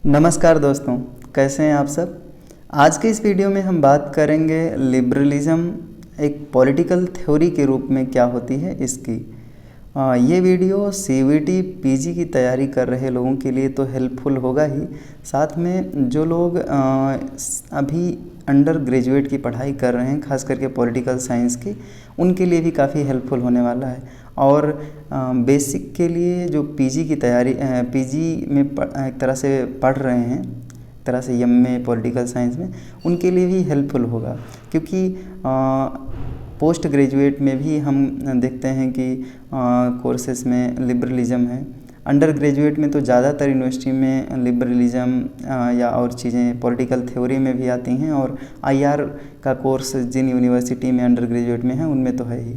नमस्कार दोस्तों, कैसे हैं आप सब। आज के इस वीडियो में हम बात करेंगे लिबरलिज़म एक पॉलिटिकल थ्योरी के रूप में क्या होती है इसकी। ये वीडियो सीवीटी पीजी की तैयारी कर रहे लोगों के लिए तो हेल्पफुल होगा ही, साथ में जो लोग अभी अंडर ग्रेजुएट की पढ़ाई कर रहे हैं, खास करके पॉलिटिकल साइंस की, उनके लिए भी काफ़ी हेल्पफुल होने वाला है। और बेसिक के लिए जो पीजी की तैयारी पीजी में एक तरह से पढ़ रहे हैं, एक तरह से एमए पॉलिटिकल साइंस में, उनके लिए भी हेल्पफुल होगा। क्योंकि पोस्ट ग्रेजुएट में भी हम देखते हैं कि कोर्सेस में लिबरलिज़म है। अंडर ग्रेजुएट में तो ज़्यादातर यूनिवर्सिटी में लिबरलिज़म या और चीज़ें पॉलिटिकल थ्योरी में भी आती हैं, और आईआर का कोर्स जिन यूनिवर्सिटी में अंडर ग्रेजुएट में है उनमें तो है ही।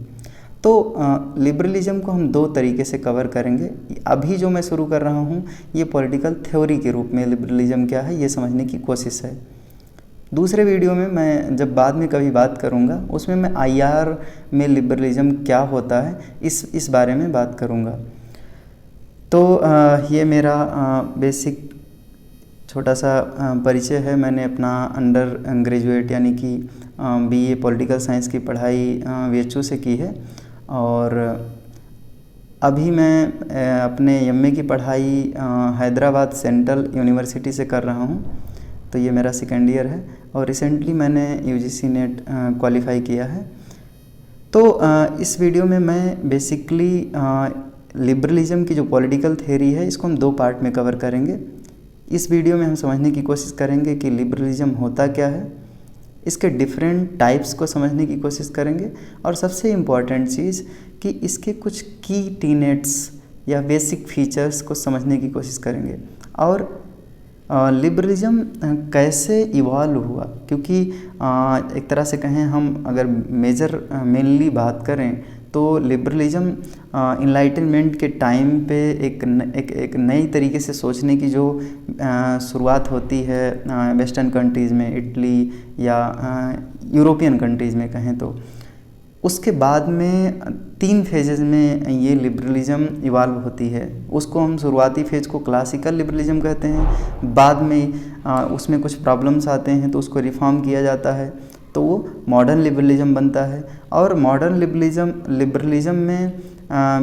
तो लिबरलिज़म को हम दो तरीके से कवर करेंगे। अभी जो मैं शुरू कर रहा हूँ ये पॉलिटिकल थ्योरी के रूप में लिबरलिज़म क्या है ये समझने की कोशिश है। दूसरे वीडियो में मैं जब बाद में कभी बात करूँगा उसमें मैं आईआर में लिबरलिज़म क्या होता है इस बारे में बात करूँगा। तो ये मेरा बेसिक छोटा सा परिचय है। मैंने अपना अंडर ग्रेजुएट यानी कि बीए पॉलिटिकल साइंस की पढ़ाई वीएचयू से की है, और अभी मैं अपने एमए की पढ़ाई हैदराबाद सेंट्रल यूनिवर्सिटी से कर रहा हूँ। तो ये मेरा सेकेंड ईयर है, और रिसेंटली मैंने यूजीसी नेट क्वालिफाई किया है। तो इस वीडियो में मैं बेसिकली लिबरलिज़म की जो पॉलिटिकल थ्योरी है इसको हम दो पार्ट में कवर करेंगे। इस वीडियो में हम समझने की कोशिश करेंगे कि लिबरलिज़म होता क्या है, इसके डिफरेंट टाइप्स को समझने की कोशिश करेंगे, और सबसे इम्पॉर्टेंट चीज़ कि इसके कुछ की टीनेट्स या बेसिक फीचर्स को समझने की कोशिश करेंगे। और लिबरलिज़म कैसे इवॉल्व हुआ, क्योंकि एक तरह से कहें हम अगर मेनली बात करें तो लिबरलिज़म इनलाइटनमेंट के टाइम पे एक नई तरीके से सोचने की जो शुरुआत होती है वेस्टर्न कंट्रीज़ में, इटली या यूरोपियन कंट्रीज़ में कहें तो, उसके बाद में 3 फेजेज़ में ये लिबरलिज़म इवाल्व होती है। उसको हम शुरुआती फेज़ को क्लासिकल लिबरलिज़म कहते हैं। बाद में उसमें कुछ प्रॉब्लम्स आते हैं तो उसको रिफॉर्म किया जाता है, तो वो मॉडर्न लिबरलिज़म बनता है। और मॉडर्न लिबरलिज़म में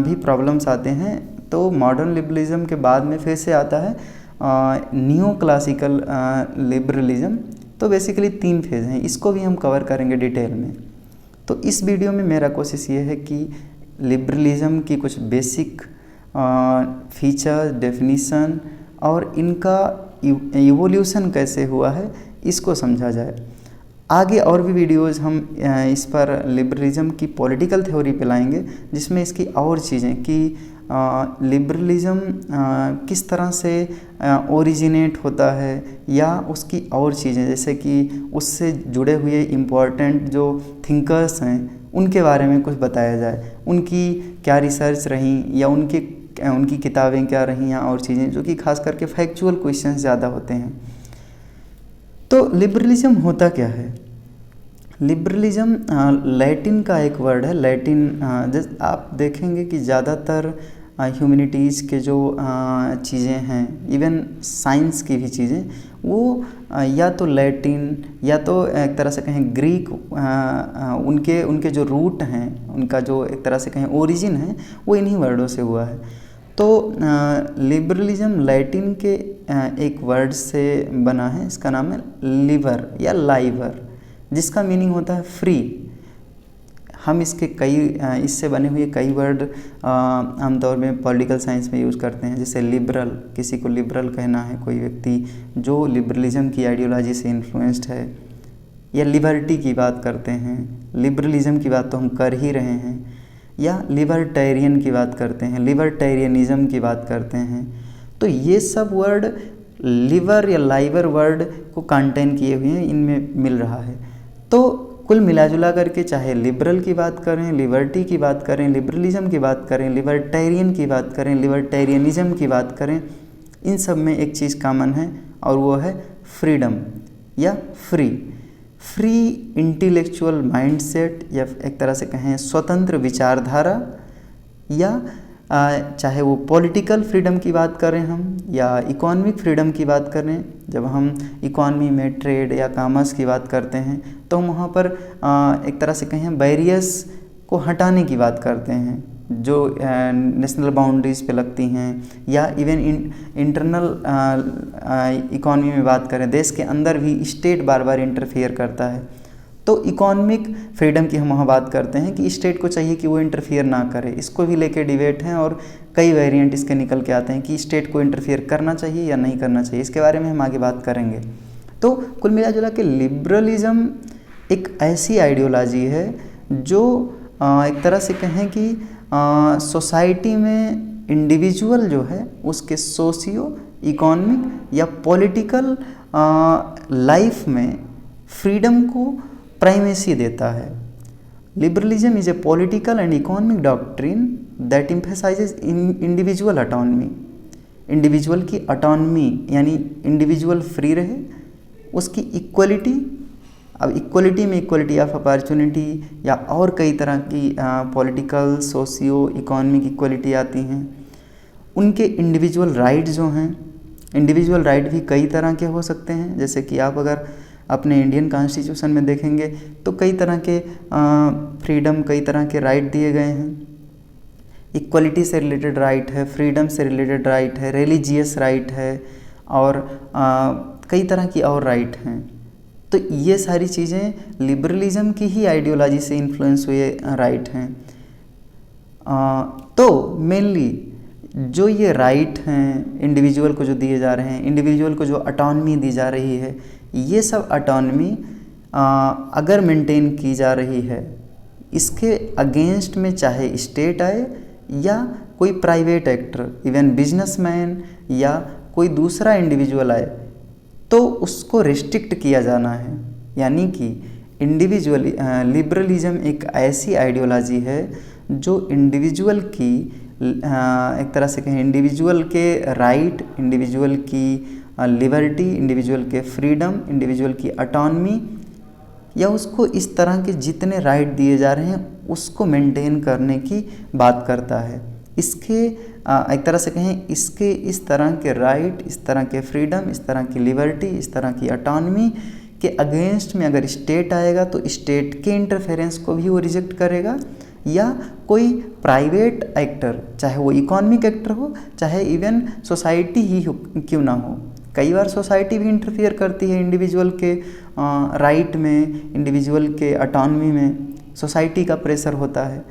भी प्रॉब्लम्स आते हैं, तो मॉडर्न लिबरलिज़म के बाद में फिर से आता है न्यू क्लासिकल लिबरलिज़म। तो बेसिकली 3 फेज़ हैं, इसको भी हम कवर करेंगे डिटेल में। तो इस वीडियो में मेरा कोशिश ये है कि लिबरलिज़म की कुछ बेसिक फीचर, डेफिनीशन और इनका इवोल्यूशन कैसे हुआ है इसको समझा जाए। आगे और भी वीडियोज़ हम इस पर लिबरलिज़म की पॉलिटिकल थ्योरी पे लाएंगे, जिसमें इसकी और चीज़ें कि लिबरलिज़म किस तरह से ओरिजिनेट होता है, या उसकी और चीज़ें जैसे कि उससे जुड़े हुए इम्पोर्टेंट जो थिंकर्स हैं उनके बारे में कुछ बताया जाए, उनकी क्या रिसर्च रही या उनकी किताबें क्या रहीं, या और चीज़ें जो कि खास करके फैक्चुअल क्वेश्चंस ज़्यादा होते हैं। तो लिबरलिज़म होता क्या है। लिबरलिज़म लैटिन का एक वर्ड है। लैटिन आप देखेंगे कि ज़्यादातर ह्यूमैनिटीज़ के जो चीज़ें हैं, इवन साइंस की भी चीज़ें, वो या तो लैटिन या तो एक तरह से कहें ग्रीक, उनके जो रूट हैं, उनका जो एक तरह से कहें ओरिजिन है, वो इन्हीं वर्डों से हुआ है। तो लिबरलिज़म लैटिन के एक वर्ड से बना है, इसका नाम है लिवर या लाइवर, जिसका मीनिंग होता है फ्री। हम इससे बने हुए कई वर्ड आमतौर में पॉलिटिकल साइंस में यूज़ करते हैं, जैसे लिबरल, किसी को लिबरल कहना है कोई व्यक्ति जो लिबरलिज़म की आइडियोलॉजी से इन्फ्लुएंस्ड है, या लिबर्टी की बात करते हैं, लिबरलिज़म की बात तो हम कर ही रहे हैं, या लिबर्टेरियन की बात करते हैं, लिबर्टेरियनिज़म की बात करते हैं। तो ये सब वर्ड लिवर या लाइवर वर्ड को कंटेन किए हुए हैं, इनमें मिल रहा है। तो कुल मिलाजुला करके चाहे लिबरल की बात करें, लिबर्टी की बात करें, लिबरलिज़म की बात करें, लिबर्टेरियन की बात करें, लिबर्टेरियनिज़म की बात करें, इन सब में एक चीज़ कॉमन है, और वो है फ्रीडम या फ्री इंटेलेक्चुअल माइंडसेट, या एक तरह से कहें स्वतंत्र विचारधारा, या चाहे वो पॉलिटिकल फ्रीडम की बात करें हम या इकोनॉमिक फ्रीडम की बात करें। जब हम इकोनॉमी में ट्रेड या कॉमर्स की बात करते हैं तो हम वहाँ पर एक तरह से कहें बैरियर्स को हटाने की बात करते हैं जो नेशनल बाउंड्रीज पे लगती हैं, या इवन इंटरनल इकोनॉमी में बात करें, देश के अंदर भी स्टेट बार बार इंटरफेयर करता है। तो इकोनॉमिक फ्रीडम की हम वहाँ बात करते हैं कि स्टेट को चाहिए कि वो इंटरफियर ना करे। इसको भी लेके डिबेट हैं और कई वेरिएंट इसके निकल के आते हैं कि स्टेट को इंटरफियर करना चाहिए या नहीं करना चाहिए। इसके बारे में हम आगे बात करेंगे। तो कुल मिला जुला के लिबरलिज़म एक ऐसी आइडियोलॉजी है जो एक तरह से कहें कि सोसाइटी में इंडिविजुअल जो है उसके सोशियो इकोनॉमिक या पॉलिटिकल लाइफ में फ्रीडम को प्राइमेसी देता है। Liberalism is a political and economic doctrine that emphasises individual autonomy. Individual की ऑटोनॉमी यानी इंडिविजुअल फ्री रहे, उसकी इक्वलिटी। अब इक्वलिटी में इक्वलिटी ऑफ अपॉर्चुनिटी या और कई तरह की पॉलिटिकल सोशियो इकोनॉमिक इक्वलिटी आती हैं। उनके इंडिविजुअल राइट जो हैं, इंडिविजुअल राइट भी कई तरह के हो सकते हैं। जैसे कि आप अगर अपने इंडियन कॉन्स्टिट्यूशन में देखेंगे तो कई तरह के फ्रीडम, कई तरह के राइट दिए गए हैं। इक्वलिटी से रिलेटेड राइट है, फ्रीडम से रिलेटेड राइट है, रिलीजियस राइट है और कई तरह की और राइट हैं। तो ये सारी चीज़ें लिबरलिज्म की ही आइडियोलॉजी से इन्फ्लुएंस हुए राइट हैं। तो मेनली जो ये राइट हैं इंडिविजुअल को जो दिए जा रहे हैं, इंडिविजुअल को जो ऑटोनॉमी दी जा रही है, ये सब ऑटोनॉमी अगर मेंटेन की जा रही है, इसके अगेंस्ट में चाहे स्टेट आए या कोई प्राइवेट एक्टर, इवन बिजनेसमैन या कोई दूसरा इंडिविजुअल आए, तो उसको रिस्ट्रिक्ट किया जाना है। यानी कि लिबरलिज्म एक ऐसी आइडियोलॉजी है जो इंडिविजुअल की एक तरह से कहें इंडिविजुअल के राइट, इंडिविजुअल की लिबर्टी, इंडिविजुअल के फ्रीडम, इंडिविजुअल की ऑटोनॉमी या उसको इस तरह के जितने राइट दिए जा रहे हैं उसको मेंटेन करने की बात करता है। इसके एक तरह से कहें इसके इस तरह के राइट, इस तरह के फ्रीडम, इस तरह की लिबर्टी, इस तरह की ऑटोनॉमी के अगेंस्ट में अगर स्टेट आएगा तो स्टेट के इंटरफेरेंस को भी वो रिजेक्ट करेगा, या कोई प्राइवेट एक्टर, चाहे वो इकोनॉमिक एक्टर हो चाहे इवन सोसाइटी ही क्यों ना हो। कई बार सोसाइटी भी इंटरफियर करती है इंडिविजुअल के राइट में, इंडिविजुअल के ऑटोनॉमी में सोसाइटी का प्रेशर होता है।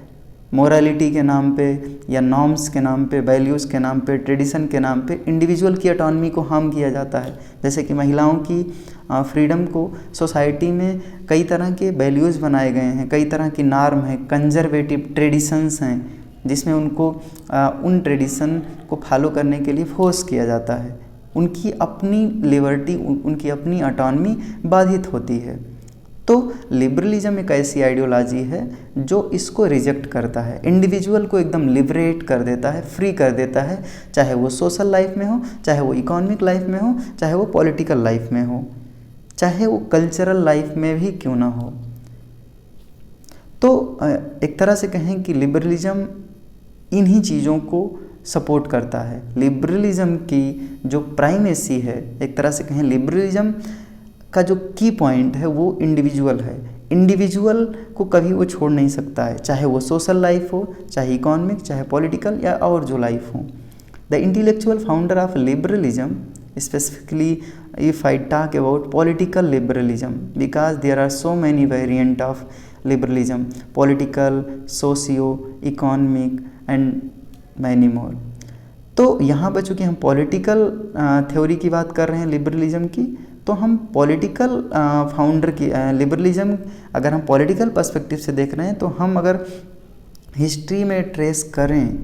मोरालिटी के नाम पे या नॉर्म्स के नाम पे, वैल्यूज़ के नाम पे, ट्रेडिशन के नाम पे इंडिविजुअल की ऑटोनॉमी को हार्म किया जाता है। जैसे कि महिलाओं की फ्रीडम को सोसाइटी में कई तरह के वैल्यूज़ बनाए गए हैं, कई तरह की नॉर्म है, कंजर्वेटिव ट्रेडिशंस हैं जिसमें उनको उन ट्रेडिशन को फॉलो करने के लिए फोर्स किया जाता है। उनकी अपनी लिबर्टी, उनकी अपनी ऑटोनॉमी बाधित होती है। तो लिबरलिज्म एक ऐसी आइडियोलॉजी है जो इसको रिजेक्ट करता है, इंडिविजुअल को एकदम लिबरेट कर देता है, फ्री कर देता है, चाहे वो सोशल लाइफ में हो, चाहे वो इकोनॉमिक लाइफ में हो, चाहे वो पॉलिटिकल लाइफ में हो, चाहे वो कल्चरल लाइफ में भी क्यों ना हो। तो एक तरह से कहें कि लिबरलिज्म इन्हीं चीज़ों को सपोर्ट करता है। लिबरलिज्म की जो प्राइमेसी है, एक तरह से कहें लिबरलिज्म का जो की पॉइंट है वो इंडिविजुअल है। इंडिविजुअल को कभी वो छोड़ नहीं सकता है, चाहे वो सोशल लाइफ हो, चाहे इकोनॉमिक, चाहे पॉलिटिकल या और जो लाइफ हो। The intellectual founder of liberalism, specifically if I talk about political liberalism, because there are so many variant of liberalism, political, socio economic and many more. तो यहाँ पर चूँकि हम पॉलिटिकल थ्योरी की बात कर रहे हैं लिबरलिज्म की, तो हम पॉलिटिकल फाउंडर की लिबरलिज्म अगर हम पॉलिटिकल पर्सपेक्टिव से देख रहे हैं तो हम अगर हिस्ट्री में ट्रेस करें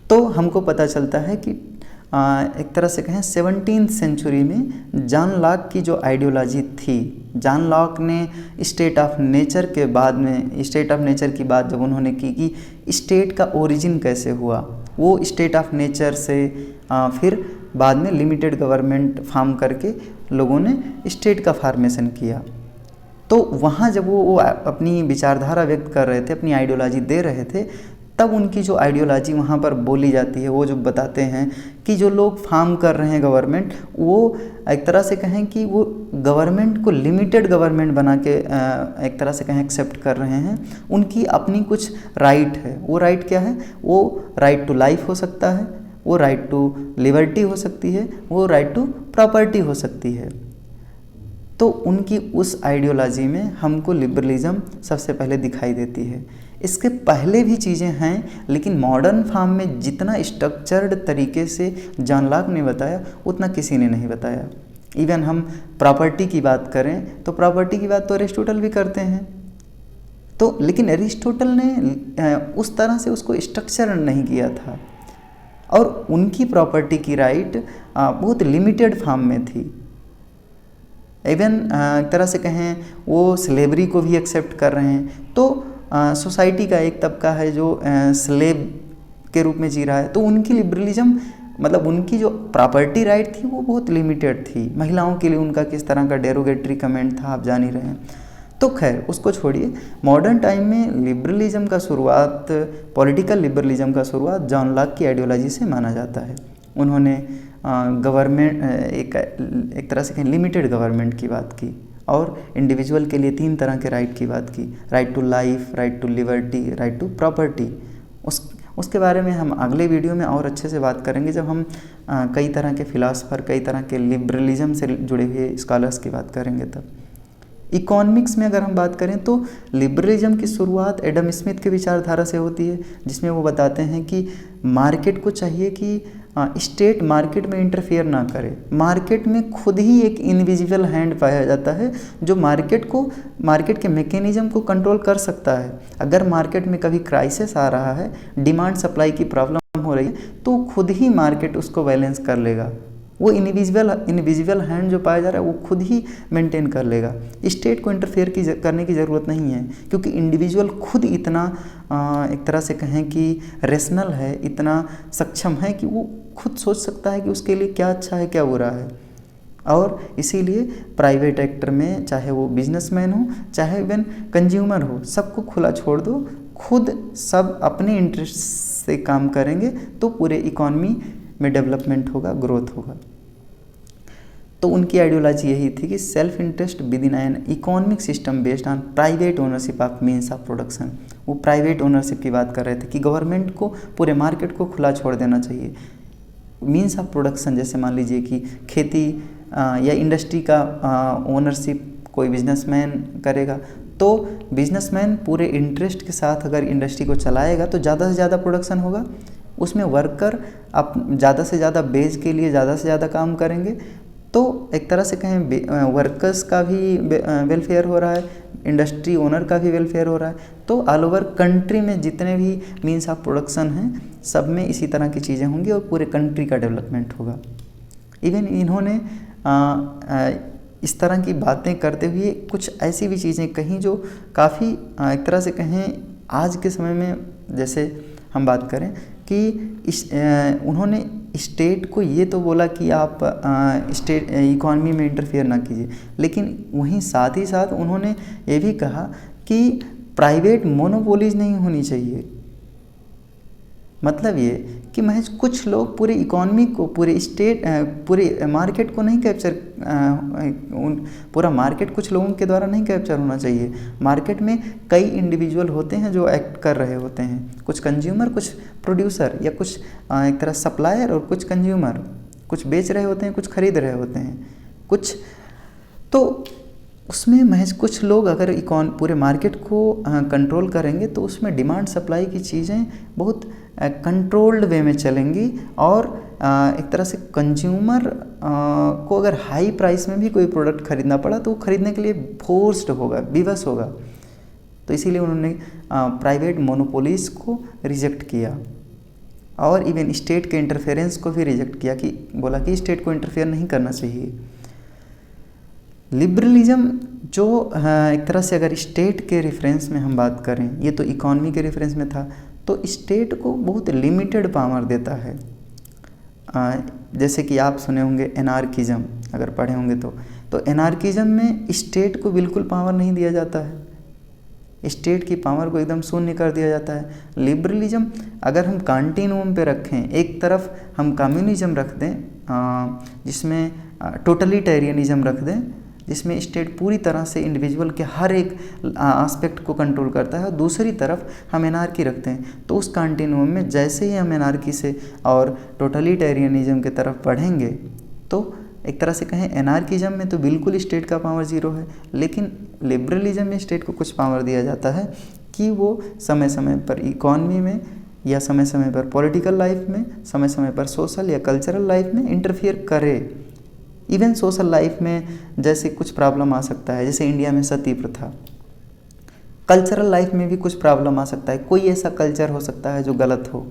तो हमको पता चलता है कि एक तरह से कहें 17th सेंचुरी में जॉन लॉक की जो आइडियोलॉजी थी, जॉन लॉक ने स्टेट ऑफ नेचर के बाद में, स्टेट ऑफ नेचर की बात जब उन्होंने की कि स्टेट का ओरिजिन कैसे हुआ, वो स्टेट ऑफ नेचर से फिर बाद में लिमिटेड गवर्नमेंट फॉर्म करके लोगों ने स्टेट का फॉर्मेशन किया। तो वहाँ जब वो अपनी विचारधारा व्यक्त कर रहे थे, अपनी आइडियोलॉजी दे रहे थे, तब उनकी जो आइडियोलॉजी वहाँ पर बोली जाती है, वो जो बताते हैं कि जो लोग फार्म कर रहे हैं गवर्नमेंट, वो एक तरह से कहें कि वो गवर्नमेंट को लिमिटेड गवर्नमेंट बना के एक तरह से कहें एक्सेप्ट कर रहे हैं। उनकी अपनी कुछ राइट है। वो राइट क्या है? वो राइट टू लाइफ हो सकता है, वो राइट टू लिबर्टी हो सकती है, वो राइट टू प्रॉपर्टी हो सकती है। तो उनकी उस आइडियोलॉजी में हमको लिबरलिज्म सबसे पहले दिखाई देती है। इसके पहले भी चीज़ें हैं, लेकिन मॉडर्न फॉर्म में जितना स्ट्रक्चर्ड तरीके से जॉन लॉक ने बताया उतना किसी ने नहीं बताया। इवन हम प्रॉपर्टी की बात करें तो प्रॉपर्टी की बात तो अरिस्टोटल भी करते हैं, तो लेकिन अरिस्टोटल ने उस तरह से उसको स्ट्रक्चर नहीं किया था, और उनकी प्रॉपर्टी की राइट बहुत लिमिटेड फॉर्म में थी। इवन एक तरह से कहें वो स्लेवरी को भी एक्सेप्ट कर रहे हैं। तो सोसाइटी का एक तबका है जो स्लेव के रूप में जी रहा है, तो उनकी लिबरलिज्म मतलब उनकी जो प्रॉपर्टी राइट थी वो बहुत लिमिटेड थी। महिलाओं के लिए उनका किस तरह का डेरोगेटरी कमेंट था आप जान ही रहे हैं। तो खैर उसको छोड़िए, मॉडर्न टाइम में लिबरलिज्म का शुरुआत, पॉलिटिकल लिबरलिज्म का शुरुआत जॉन लॉक की आइडियोलॉजी से माना जाता है। उन्होंने गवर्नमेंट एक तरह से कहें लिमिटेड गवर्नमेंट की बात की, और इंडिविजुअल के लिए 3 तरह के राइट की बात की, right to life, right to liberty, right to property. उसके बारे में हम अगले वीडियो में और अच्छे से बात करेंगे, जब हम कई तरह के फिलासफर, कई तरह के लिबरलिज्म से जुड़े हुए स्कॉलर्स की बात करेंगे। तब इकोनॉमिक्स में अगर हम बात करें तो लिबरलिज्म की शुरुआत एडम स्मिथ के विचारधारा से होती है, जिसमें वो बताते हैं कि मार्केट को चाहिए कि स्टेट मार्केट में इंटरफेयर ना करे। मार्केट में खुद ही एक इनविजिबल हैंड पाया जाता है जो मार्केट के मैकेनिज्म को कंट्रोल कर सकता है। अगर मार्केट में कभी क्राइसिस आ रहा है, डिमांड सप्लाई की प्रॉब्लम हो रही है, तो खुद ही मार्केट उसको बैलेंस कर लेगा। वो इनविजिबल हैंड जो पाया जा रहा है वो खुद ही मेंटेन कर लेगा। स्टेट को इंटरफेयर करने की ज़रूरत नहीं है, क्योंकि इंडिविजुअल खुद इतना एक तरह से कहें कि रेशनल है, इतना सक्षम है कि वो खुद सोच सकता है कि उसके लिए क्या अच्छा है क्या बुरा है। और इसीलिए प्राइवेट एक्टर में चाहे वो बिजनेसमैन हो, चाहे इवन कंज्यूमर हो, सबको खुला छोड़ दो, खुद सब अपने इंटरेस्ट से काम करेंगे तो पूरे इकॉनमी में डेवलपमेंट होगा, ग्रोथ होगा। तो उनकी आइडियोलॉजी यही थी कि self interest with in an economic system based on private ownership of means of production. वो प्राइवेट ओनरशिप की बात कर रहे थे कि गवर्नमेंट को पूरे मार्केट को खुला छोड़ देना चाहिए। मीन्स ऑफ प्रोडक्शन जैसे मान लीजिए कि खेती या इंडस्ट्री का ओनरशिप कोई बिजनेसमैन करेगा, तो बिजनेसमैन पूरे इंटरेस्ट के साथ अगर इंडस्ट्री को चलाएगा तो ज़्यादा से ज़्यादा प्रोडक्शन होगा, उसमें वर्कर अब ज़्यादा से ज़्यादा बेज के लिए ज़्यादा से ज़्यादा काम करेंगे। तो एक तरह से कहें वर्कर्स का भी वेलफेयर हो रहा है, इंडस्ट्री ओनर का भी वेलफेयर हो रहा है। तो ऑल ओवर कंट्री में जितने भी मीन्स ऑफ प्रोडक्शन हैं सब में इसी तरह की चीज़ें होंगी और पूरे कंट्री का डेवलपमेंट होगा। इवन इन्होंने इस तरह की बातें करते हुए कुछ ऐसी भी चीज़ें कहीं जो काफ़ी एक तरह से कहें आज के समय में, जैसे हम बात करें कि उन्होंने स्टेट को ये तो बोला कि आप स्टेट इकॉनमी में इंटरफेयर ना कीजिए, लेकिन वहीं साथ ही साथ उन्होंने ये भी कहा कि प्राइवेट मोनोपोलीज नहीं होनी चाहिए। मतलब ये कि महज कुछ लोग पूरे इकॉनमी को, पूरे मार्केट को नहीं कैप्चर, पूरा मार्केट कुछ लोगों के द्वारा नहीं कैप्चर होना चाहिए। मार्केट में कई इंडिविजुअल होते हैं जो एक्ट कर रहे होते हैं, कुछ कंज्यूमर, कुछ प्रोड्यूसर, या कुछ एक तरह सप्लायर और कुछ कंज्यूमर, कुछ बेच रहे होते हैं, कुछ खरीद रहे होते हैं, कुछ। तो उसमें महज कुछ लोग अगर पूरे मार्केट को कंट्रोल करेंगे तो उसमें डिमांड सप्लाई की चीज़ें बहुत कंट्रोल्ड वे में चलेंगी, और एक तरह से कंज्यूमर को अगर हाई प्राइस में भी कोई प्रोडक्ट खरीदना पड़ा तो वो खरीदने के लिए फोर्स्ड होगा, विवश होगा। तो इसीलिए उन्होंने प्राइवेट मोनोपोलीज को रिजेक्ट किया, और इवन स्टेट के इंटरफेरेंस को भी रिजेक्ट किया, कि बोला कि स्टेट को इंटरफेयर नहीं करना चाहिए। लिबरलिज्म जो एक तरह से अगर स्टेट के रेफरेंस में हम बात करें, ये तो इकॉनमी के रेफरेंस में था, तो स्टेट को बहुत लिमिटेड पावर देता है। जैसे कि आप सुने होंगे एनार्किज्म, अगर पढ़े होंगे तो एनार्किज्म में स्टेट को बिल्कुल पावर नहीं दिया जाता है। स्टेट की पावर को एकदम शून्य कर दिया जाता है। लिबरलिज्म अगर हम कंटिन्यूम पे रखें, एक तरफ हम कम्युनिज्म रख दें जिसमें टोटलिटेरियनिज्म रख दें, जिसमें स्टेट पूरी तरह से इंडिविजुअल के हर एक एस्पेक्ट को कंट्रोल करता है, और दूसरी तरफ हम एनार्की रखते हैं, तो उस कंटिन्यूम में जैसे ही हम एनार्की से और टोटलिटेरियनिज्म की तरफ बढ़ेंगे, तो एक तरह से कहें एनार्किज्म में तो बिल्कुल स्टेट का पावर ज़ीरो है, लेकिन लिबरलिज्म में स्टेट को कुछ पावर दिया जाता है कि वो समय समय पर इकॉनमी में या समय समय पर पॉलिटिकल लाइफ में, समय समय पर सोशल या कल्चरल लाइफ में इंटरफियर करे। इवन सोशल लाइफ में जैसे कुछ प्रॉब्लम आ सकता है, जैसे इंडिया में सती प्रथा, कल्चरल लाइफ में भी कुछ प्रॉब्लम आ सकता है, कोई ऐसा कल्चर हो सकता है जो गलत हो,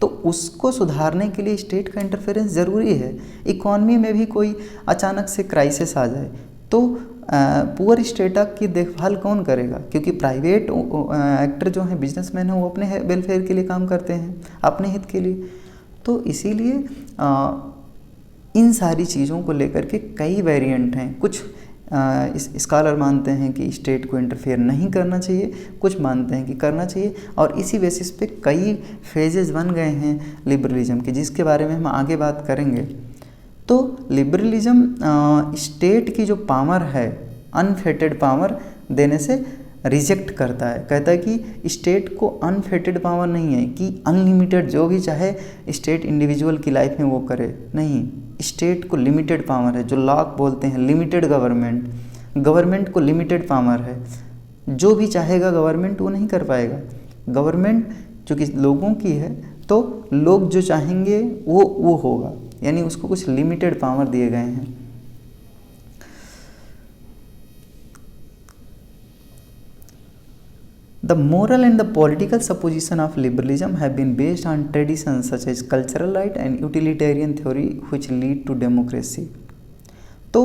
तो उसको सुधारने के लिए स्टेट का इंटरफेरेंस ज़रूरी है। इकॉनमी में भी कोई अचानक से क्राइसिस आ जाए तो पुअर स्टेटा की देखभाल कौन करेगा, क्योंकि प्राइवेट एक्टर जो हैं, बिजनेसमैन हैं, वो अपने वेलफेयर के लिए काम करते हैं, अपने हित के लिए। तो इसीलिए इन सारी चीज़ों को लेकर के कई वेरिएंट हैं। कुछ स्कॉलर मानते हैं कि स्टेट को इंटरफेयर नहीं करना चाहिए, कुछ मानते हैं कि करना चाहिए, और इसी बेसिस पे कई फेजेस बन गए हैं लिबरलिज्म के, जिसके बारे में हम आगे बात करेंगे। तो लिबरलिज्म स्टेट की जो पावर है, अनफेटेड पावर देने से रिजेक्ट करता है, कहता है कि स्टेट को अनफेटेड पावर नहीं है कि अनलिमिटेड जो भी चाहे स्टेट इंडिविजुअल की लाइफ में वो करे, नहीं, स्टेट को लिमिटेड पावर है, जो लॉक बोलते हैं लिमिटेड गवर्नमेंट, गवर्नमेंट को लिमिटेड पावर है, जो भी चाहेगा गवर्नमेंट वो नहीं कर पाएगा। गवर्नमेंट चूँकि लोगों की है तो लोग जो चाहेंगे वो होगा, यानी उसको कुछ लिमिटेड पावर दिए गए हैं। The moral and the political supposition of liberalism have been based on traditions such as cultural right and utilitarian theory which lead to democracy. तो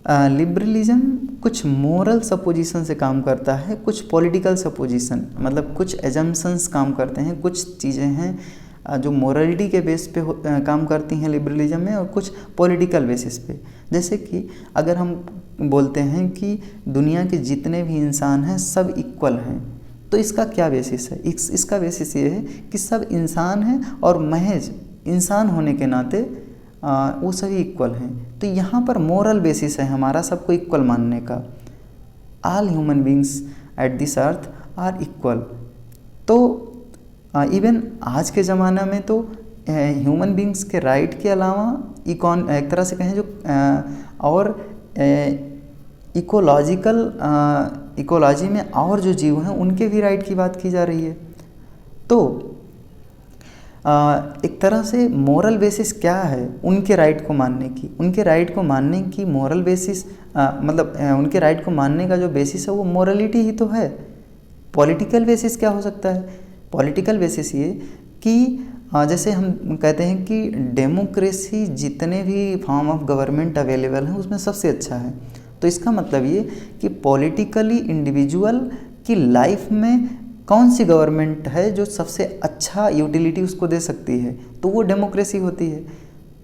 लिबरलिज्म कुछ मोरल सपोजिशन से काम करता है, कुछ पॉलिटिकल सपोजिशन मतलब कुछ एजम्पशंस काम करते हैं, कुछ चीज़ें हैं जो मोरलिटी के बेस पे काम करती हैं लिबरलिज्म में, और कुछ पॉलिटिकल बेसिस पे। जैसे कि अगर हम बोलते हैं कि दुनिया के जितने भी इंसान हैं सब इक्वल हैं, तो इसका क्या बेसिस है? इसका बेसिस ये है कि सब इंसान हैं और महज इंसान होने के नाते वो सभी इक्वल हैं। तो यहाँ पर मोरल बेसिस है हमारा सबको इक्वल मानने का। All human beings at this earth are equal. तो इवन आज के ज़माना में तो ह्यूमन बींग्स के राइट के अलावा एक तरह से कहें जो और इकोलॉजी में और जो जीव हैं उनके भी राइट की बात की जा रही है। तो एक तरह से मोरल बेसिस क्या है उनके राइट को मानने की? उनके राइट को मानने की मोरल बेसिस मतलब उनके राइट को मानने का जो बेसिस है वो मोरलिटी ही तो है। पॉलिटिकल बेसिस क्या हो सकता है? पॉलिटिकल बेसिस ये कि जैसे हम कहते हैं कि डेमोक्रेसी जितने भी फॉर्म ऑफ गवर्नमेंट अवेलेबल हैं उसमें सबसे अच्छा है। तो इसका मतलब ये कि पॉलिटिकली इंडिविजुअल की लाइफ में कौन सी गवर्नमेंट है जो सबसे अच्छा यूटिलिटी उसको दे सकती है, तो वो डेमोक्रेसी होती है।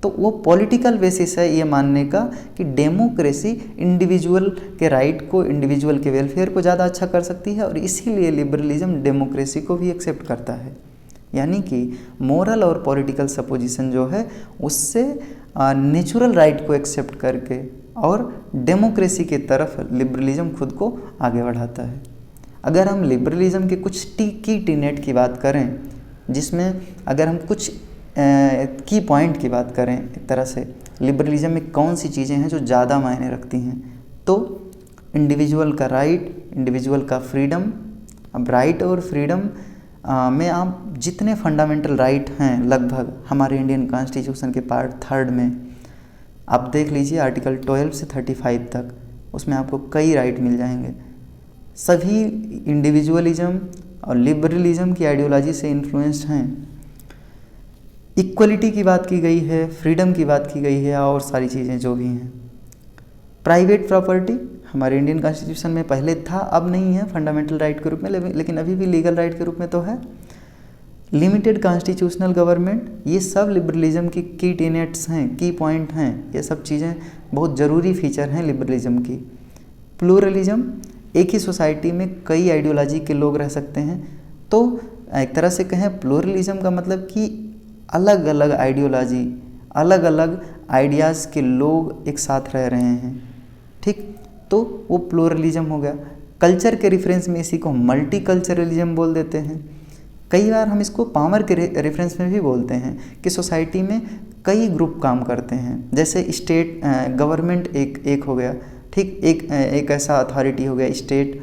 तो वो पॉलिटिकल बेसिस है ये मानने का कि डेमोक्रेसी इंडिविजुअल के राइट को, इंडिविजुअल के वेलफेयर को ज़्यादा अच्छा कर सकती है, और इसीलिए लिबरलिज्म डेमोक्रेसी को भी एक्सेप्ट करता है। यानी कि मोरल और पॉलिटिकल सपोजिशन जो है उससे नेचुरल राइट को एक्सेप्ट करके और डेमोक्रेसी की तरफ लिबरलिज्म खुद को आगे बढ़ाता है। अगर हम लिबरलिज्म के कुछ की टीनेट की बात करें, जिसमें अगर हम कुछ की पॉइंट की बात करें, एक तरह से लिबरलिज्म में कौन सी चीज़ें हैं जो ज़्यादा मायने रखती हैं, तो इंडिविजुअल का राइट, इंडिविजुअल का फ्रीडम। अब राइट और फ्रीडम में आप जितने फंडामेंटल राइट हैं लगभग हमारे इंडियन कॉन्स्टिट्यूशन के पार्ट 3 में आप देख लीजिए, आर्टिकल 12 से 35 तक, उसमें आपको कई राइट मिल जाएंगे। सभी इंडिविजुअलिज्म और लिबरलिज्म की आइडियोलॉजी से इन्फ्लुएंस्ड हैं। इक्वलिटी की बात की गई है, फ्रीडम की बात की गई है, और सारी चीज़ें जो भी हैं। प्राइवेट प्रॉपर्टी हमारे इंडियन कॉन्स्टिट्यूशन में पहले था, अब नहीं है फंडामेंटल राइट के रूप में, लेकिन अभी भी लीगल राइट के रूप में तो है। लिमिटेड कॉन्स्टिट्यूशनल गवर्नमेंट, ये सब लिबरलिज्म की टीनेट्स हैं, की पॉइंट हैं। ये सब चीज़ें बहुत ज़रूरी फीचर हैं लिबरलिज्म की। प्लूरलिज्म, एक ही सोसाइटी में कई आइडियोलॉजी के लोग रह सकते हैं। तो एक तरह से कहें प्लूरलिज्म का मतलब कि अलग अलग आइडियोलॉजी, अलग अलग आइडियाज़ के लोग एक साथ रह रहे हैं, ठीक, तो वो प्लूरलिज्म हो गया। कल्चर के रेफरेंस में इसी को मल्टी कल्चरलिज्म बोल देते हैं। कई बार हम इसको पावर के रेफरेंस में भी बोलते हैं कि सोसाइटी में कई ग्रुप काम करते हैं, जैसे स्टेट गवर्नमेंट एक हो गया, ठीक, एक ऐसा अथॉरिटी हो गया स्टेट।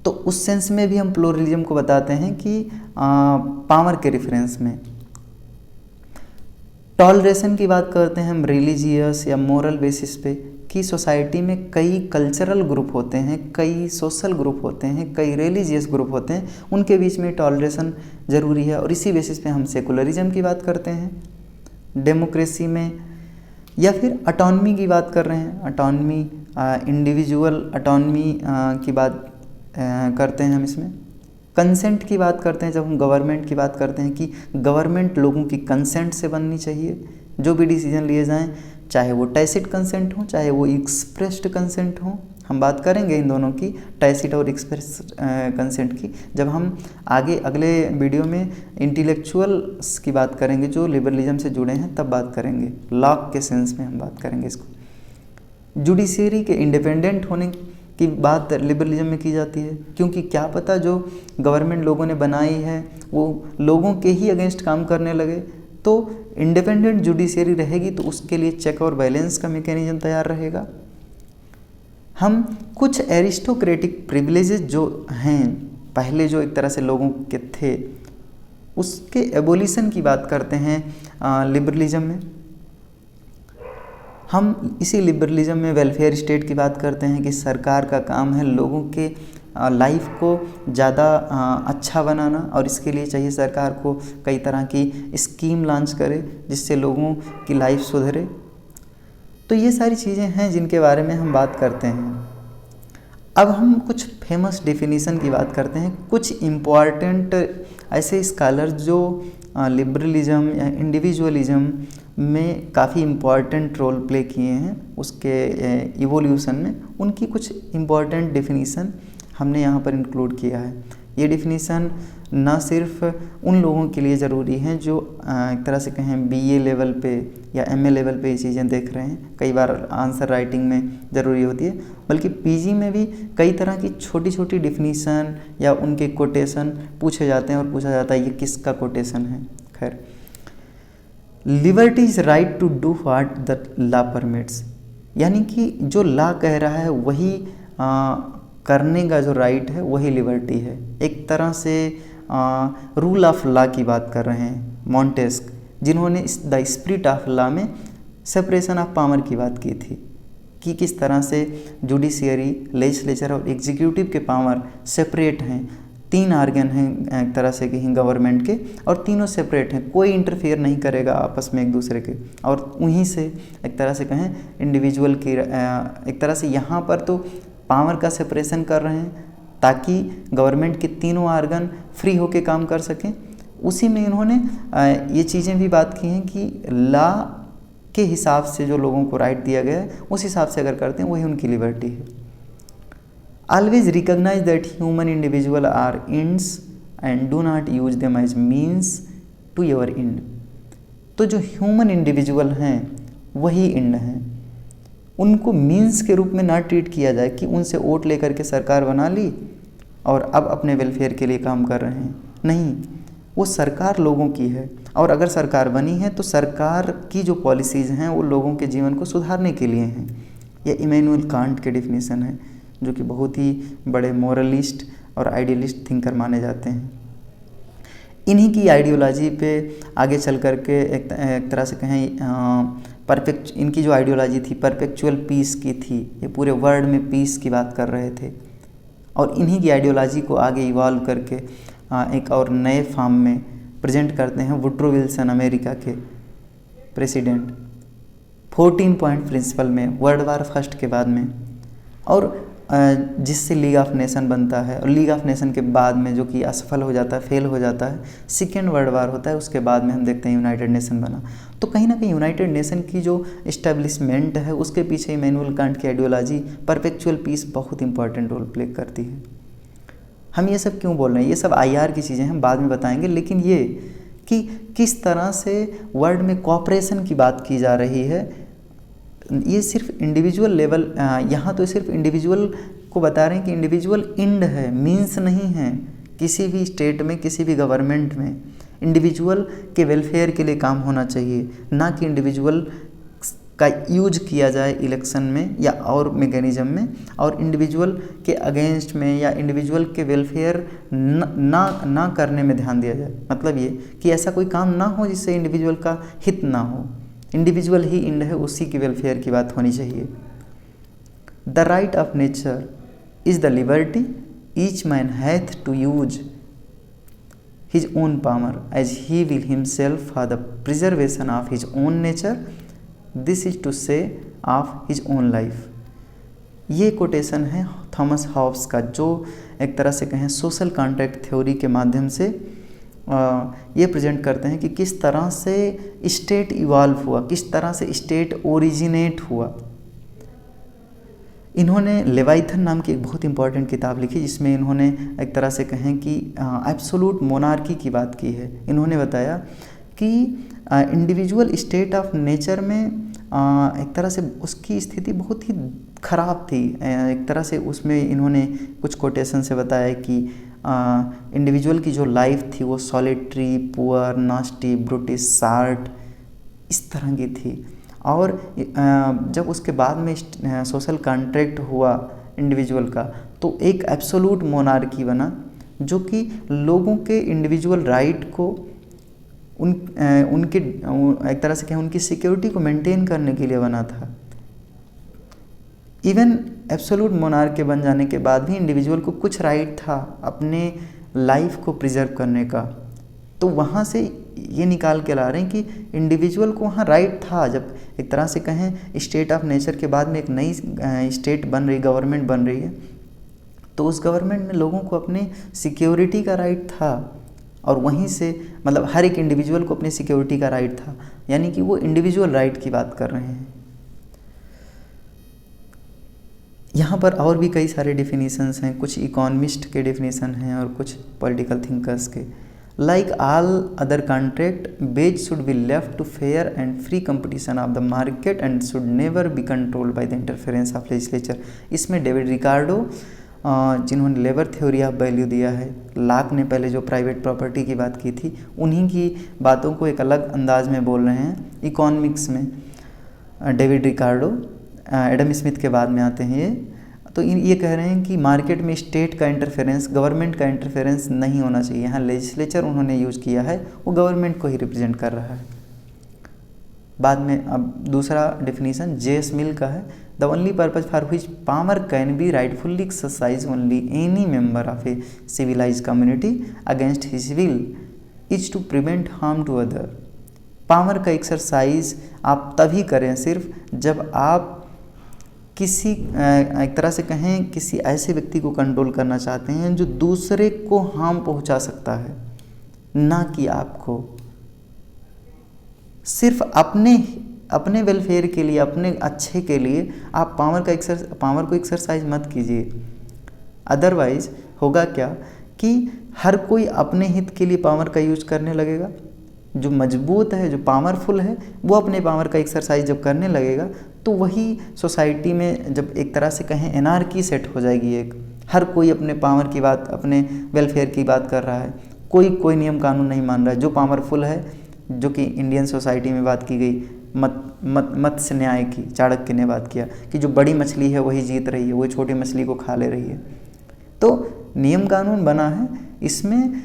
तो उस सेंस में भी हम प्लूरलिज्म को बताते हैं कि पावर के रेफरेंस में। टॉलरेशन की बात करते हैं हम रिलीजियस या मोरल बेसिस पे कि सोसाइटी में कई कल्चरल ग्रुप होते हैं, कई सोशल ग्रुप होते हैं, कई रिलीजियस ग्रुप होते हैं, उनके बीच में टॉलरेशन ज़रूरी है। और इसी बेसिस पे हम सेकुलरिज्म की बात करते हैं। डेमोक्रेसी में या फिर ऑटोनमी की बात कर रहे हैं, ऑटोनमी इंडिविजुअल ऑटोनमी की बात करते हैं हम इसमें। कंसेंट की बात करते हैं जब हम गवर्नमेंट की बात करते हैं कि गवर्नमेंट लोगों की कंसेंट से बननी चाहिए, जो भी डिसीजन लिए जाएं, चाहे वो टैसिट कंसेंट हो चाहे वो एक्सप्रेस्ड कंसेंट हो। हम बात करेंगे इन दोनों की, टैसिट और एक्सप्रेस कंसेंट की, जब हम आगे अगले वीडियो में इंटेलेक्चुअल्स की बात करेंगे जो लिबरलिज्म से जुड़े हैं, तब बात करेंगे। लॉ के सेंस में हम बात करेंगे इसको। जुडिशरी के इंडिपेंडेंट होने की बात लिबरलिज्म में की जाती है, क्योंकि क्या पता जो गवर्नमेंट लोगों ने बनाई है वो लोगों के ही अगेंस्ट काम करने लगे, तो इंडिपेंडेंट जुडिशरी रहेगी तो उसके लिए चेक और बैलेंस का मैकेनिज्म तैयार रहेगा। हम कुछ एरिस्टोक्रेटिक प्रिविलेजेस जो हैं पहले जो एक तरह से लोगों के थे, उसके एबोलिशन की बात करते हैं लिबरलिज्म में। हम इसी लिबरलिज्म में वेलफेयर स्टेट की बात करते हैं कि सरकार का काम है लोगों के लाइफ को ज़्यादा अच्छा बनाना, और इसके लिए चाहिए सरकार को कई तरह की स्कीम लॉन्च करे जिससे लोगों की लाइफ सुधरे। तो ये सारी चीज़ें हैं जिनके बारे में हम बात करते हैं। अब हम कुछ फेमस डेफिनेशन की बात करते हैं, कुछ इम्पॉर्टेंट ऐसे स्कॉलर जो लिबरलिज्म या इंडिविजुअलिज्म में काफ़ी इम्पॉर्टेंट रोल प्ले किए हैं उसके इवोल्यूशन में, उनकी कुछ इम्पॉर्टेंट डेफिनेशन हमने यहाँ पर इंक्लूड किया है। ये डेफिनेशन ना सिर्फ उन लोगों के लिए ज़रूरी हैं जो एक तरह से कहें बीए लेवल पे या एमए लेवल पे ये चीज़ें देख रहे हैं, कई बार आंसर राइटिंग में ज़रूरी होती है, बल्कि पीजी में भी कई तरह की छोटी छोटी डेफिनेशन या उनके कोटेशन पूछे जाते हैं और पूछा जाता है ये किसका कोटेशन है। खैर, liberty is right to do what the law permits, यानी कि जो लॉ कह रहा है वही करने का जो राइट है वही लिबर्टी है। एक तरह से रूल ऑफ लॉ की बात कर रहे हैं मॉन्टेस्क, जिन्होंने द स्पिरिट ऑफ लॉ में सेपरेशन ऑफ पावर की बात की थी कि किस तरह से जुडिशियरी, लेजिस्लेचर और एग्जीक्यूटिव के पावर सेपरेट हैं। 3 ऑर्गन हैं एक तरह से कहीं गवर्नमेंट के, और तीनों सेपरेट हैं, कोई इंटरफेयर नहीं करेगा आपस में एक दूसरे के। और उन्हीं से एक तरह से कहें इंडिविजुअल की एक तरह से यहाँ पर तो पावर का सेपरेशन कर रहे हैं ताकि गवर्नमेंट के तीनों ऑर्गन फ्री होके काम कर सकें। उसी में इन्होंने ये चीज़ें भी बात की हैं कि लॉ के हिसाब से जो लोगों को राइट दिया गया है उस हिसाब से अगर करते हैं वही उनकी लिबर्टी है। Always recognise that human individual are ends and do not use them as means to your end. तो जो ह्यूमन इंडिविजुअल हैं वही इंड हैं, उनको मीन्स के रूप में ना ट्रीट किया जाए कि उनसे वोट लेकर के सरकार बना ली और अब अपने वेलफेयर के लिए काम कर रहे हैं। नहीं, वो सरकार लोगों की है, और अगर सरकार बनी है तो सरकार की जो पॉलिसीज़ हैं वो लोगों के जीवन को सुधारने के लिए हैं। यह इमैनुअल कांट के डेफिनेशन है, जो कि बहुत ही बड़े मोरलिस्ट और आइडियलिस्ट थिंकर माने जाते हैं। इन्हीं की आइडियोलॉजी पे आगे चल कर के एक तरह से कहें इनकी जो आइडियोलॉजी थी परपेचुअल पीस की थी, ये पूरे वर्ल्ड में पीस की बात कर रहे थे, और इन्हीं की आइडियोलॉजी को आगे इवॉल्व करके एक और नए फॉर्म में प्रेजेंट करते हैं वुड्रो विल्सन, अमेरिका के प्रेसिडेंट, 14 पॉइंट प्रिंसिपल में वर्ल्ड वार फर्स्ट के बाद में। और जिससे लीग ऑफ नेशन बनता है, और लीग ऑफ नेशन के बाद में जो कि असफल हो जाता है, फेल हो जाता है, सेकेंड वर्ल्ड वार होता है, उसके बाद में हम देखते हैं यूनाइटेड नेशन बना। तो कहीं ना कहीं यूनाइटेड नेशन की जो इस्टेब्लिशमेंट है उसके पीछे इमैनुअल कांट की आइडियोलॉजी परपेचुअल पीस बहुत इंपॉर्टेंट रोल प्ले करती है। हम ये सब क्यों बोल रहे हैं, ये सब IR की चीज़ें हम बाद में बताएंगे, लेकिन ये कि किस तरह से वर्ल्ड में कोऑपरेशन की बात की जा रही है, ये सिर्फ इंडिविजुअल लेवल, यहाँ तो सिर्फ इंडिविजुअल को बता रहे हैं कि इंडिविजुअल इंड है, मीन्स नहीं है। किसी भी स्टेट में, किसी भी गवर्नमेंट में इंडिविजुअल के वेलफेयर के लिए काम होना चाहिए, ना कि इंडिविजुअल का यूज किया जाए इलेक्शन में या और मैकेनिज्म में, और इंडिविजुअल के अगेंस्ट में या इंडिविजुअल के वेलफेयर ना करने में ध्यान दिया जाए। मतलब ये कि ऐसा कोई काम ना हो जिससे इंडिविजुअल का हित ना हो। इंडिविजुअल ही इंड है, उसी की वेलफेयर की बात होनी चाहिए। The right of nature is the liberty each man hath to use his own power as he will himself for the preservation of his own nature, this is to say of his own life. ये quotation है Thomas Hobbes का, जो एक तरह से कहें social contract theory के माध्यम से ये प्रेजेंट करते हैं कि किस तरह से स्टेट इवॉल्व हुआ, किस तरह से स्टेट ओरिजिनेट हुआ। इन्होंने लेवाइथन नाम की एक बहुत इंपॉर्टेंट किताब लिखी, जिसमें इन्होंने एक तरह से कहें कि एब्सोलूट मोनार्की की बात की है। इन्होंने बताया कि इंडिविजुअल स्टेट ऑफ नेचर में एक तरह से उसकी स्थिति बहुत ही ख़राब थी। एक तरह से उसमें इन्होंने कुछ कोटेशन से बताया कि इंडिविजुअल की जो लाइफ थी वो solitary, poor, nasty, brutish, short इस तरह की थी। और जब उसके बाद में सोशल कॉन्ट्रैक्ट हुआ इंडिविजुअल का, तो एक एब्सोलूट मोनार्की बना, जो कि लोगों के इंडिविजुअल राइट को उनके एक तरह से क्या उनकी सिक्योरिटी को मेंटेन करने के लिए बना था। इवन एब्सोलूट मोनार्क के बन जाने के बाद भी इंडिविजुअल को कुछ राइट था अपने लाइफ को प्रिजर्व करने का। तो वहाँ से ये निकाल के ला रहे हैं कि इंडिविजुअल को वहाँ राइट था। जब एक तरह से कहें स्टेट ऑफ नेचर के बाद में एक नई स्टेट बन रही, गवर्नमेंट बन रही है, तो उस गवर्नमेंट में लोगों को अपने सिक्योरिटी का राइट था, और वहीं से मतलब हर एक इंडिविजुअल को अपनी सिक्योरिटी का राइट था, यानी कि वो इंडिविजुअल राइट की बात कर रहे हैं। यहाँ पर और भी कई सारे डिफिनीशंस हैं, कुछ इकोनॉमिस्ट के डिफिनीशन हैं और कुछ पॉलिटिकल थिंकर्स के। Like all other contract, wage should be left to fair and free competition of the market and should never be controlled by the interference of legislature. इसमें David Ricardo, जिन्होंने labour theory of value दिया है, लाक ने पहले जो private property की बात की थी, उन्हीं की बातों को एक अलग अंदाज में बोल रहे हैं। इकोनॉमिक्स में डेविड रिकार्डो, एडम स्मिथ के बाद में आते हैं ये, तो ये कह रहे हैं कि मार्केट में स्टेट का इंटरफेरेंस, गवर्नमेंट का इंटरफेरेंस नहीं होना चाहिए। यहाँ लेजिस्लेचर उन्होंने यूज़ किया है, वो गवर्नमेंट को ही रिप्रेजेंट कर रहा है। बाद में अब दूसरा डेफिनेशन जेएस मिल का है, the only purpose for which power can be rightfully exercise only any member of a civilise community against his will is to prevent harm to other. Power का एक्सरसाइज आप तभी करें सिर्फ जब आप किसी एक तरह से कहें किसी ऐसे व्यक्ति को कंट्रोल करना चाहते हैं जो दूसरे को हार्म पहुंचा सकता है, ना कि आपको। सिर्फ अपने वेलफेयर के लिए, अपने अच्छे के लिए आप पावर को एक्सरसाइज मत कीजिए। अदरवाइज होगा क्या कि हर कोई अपने हित के लिए पावर का यूज करने लगेगा। जो मजबूत है, जो पावरफुल है, वो अपने पावर का एक्सरसाइज जब करने लगेगा, तो वही सोसाइटी में जब एक तरह से कहें एनार्की सेट हो जाएगी। एक हर कोई अपने पावर की बात, अपने वेलफेयर की बात कर रहा है, कोई नियम कानून नहीं मान रहा है। जो पावरफुल है, जो कि इंडियन सोसाइटी में बात की गई मत्स्य न्याय की, चाणक्य ने बात किया कि जो बड़ी मछली है वही जीत रही है, वही छोटी मछली को खा ले रही है। तो नियम कानून बना है, इसमें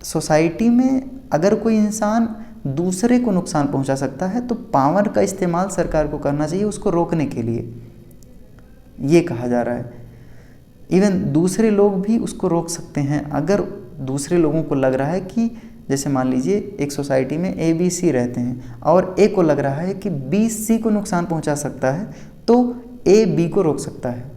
सोसाइटी में अगर कोई इंसान दूसरे को नुकसान पहुंचा सकता है तो पावर का इस्तेमाल सरकार को करना चाहिए उसको रोकने के लिए, ये कहा जा रहा है। इवन दूसरे लोग भी उसको रोक सकते हैं। अगर दूसरे लोगों को लग रहा है कि जैसे मान लीजिए एक सोसाइटी में ए बी सी रहते हैं और ए को लग रहा है कि बी सी को नुकसान पहुंचा सकता है, तो ए बी को रोक सकता है।